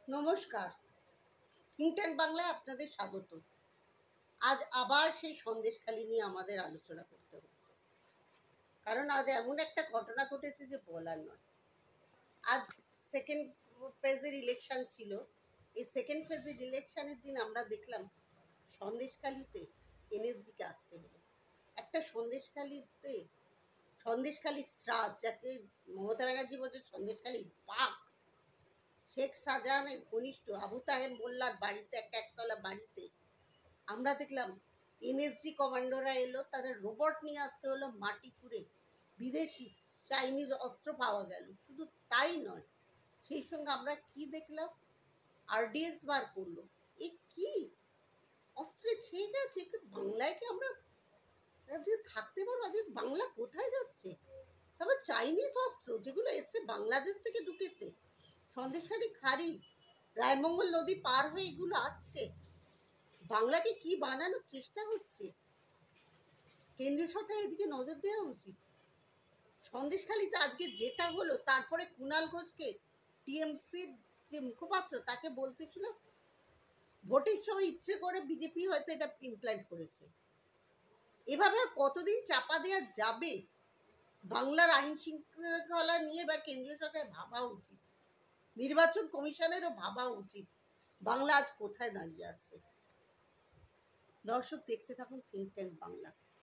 নমস্কার। Think tank বাংলায় আপনাদের স্বাগত। আজ আবার সেই সন্দেশখালি নিয়ে আমাদের আলোচনা করতে হচ্ছে, কারণ আজ এমন একটা ঘটনা ঘটেছে যে বলার নয়। আজ সেকেন্ড ফেজের ইলেকশন ছিল। এই সেকেন্ড ফেজের ইলেকশনের দিন আমরা দেখলাম সন্দেশখালিতে এনএসজিকে আসতে হলো। একটা সন্দেশখালি ত্রাস, যাকে মমতা ব্যানার্জি বলছে সন্দেশখালি বাঘ, শেখ শাহজাহানের ঘনিষ্ঠ আবু তাহের মোল্লার বাড়িতে, একটা একতলা বাড়িতে আমরা দেখলাম এনএসজি কমান্ডোরা এলো, তাদের রোবট নিয়ে আসতে হলো মাটি খুঁড়ে। বিদেশি চাইনিজ অস্ত্র পাওয়া গেল। শুধু তাই নয়, সেই সঙ্গে আমরা কি দেখলাম, আরডিএক্স বার করলো। এ কি অস্ত্রে ছেয়ে গেছে! বাংলায় কি আমরা আজকে থাকতে পারবো? আজকে বাংলা কোথায় যাচ্ছে? তবে চাইনিজ অস্ত্র যেগুলো এসছে বাংলাদেশ থেকে ঢুকেছে, সন্দেশখালি খাড়ি, রায়মঙ্গল নদী পার হয়ে এগুলো আসছে। বাংলাকে কি বানানোর চেষ্টা হচ্ছে? কেন্দ্রীয় সরকার এদিকে নজর দেওয়া উচিত। সন্দেশখালিতে আজকে যেটা হলো, তারপরে কুণাল ঘোষকে, টিএমসির যে মুখপাত্র, তাকে বলতেছিল ভোটের সময় ইচ্ছে করে বিজেপি হয়তো এটা ইমপ্ল্যান্ট করেছে। এভাবে আর কতদিন চাপা দেওয়া যাবে? বাংলার আইন শৃঙ্খলা নিয়ে এবার কেন্দ্রীয় সরকার ভাবা উচিত, নির্বাচন কমিশনেরও ভাবা উচিত বাংলা আজ কোথায় দাঁড়িয়ে আছে। দর্শক, দেখতে থাকুন থিঙ্ক ট্যাঙ্ক বাংলা।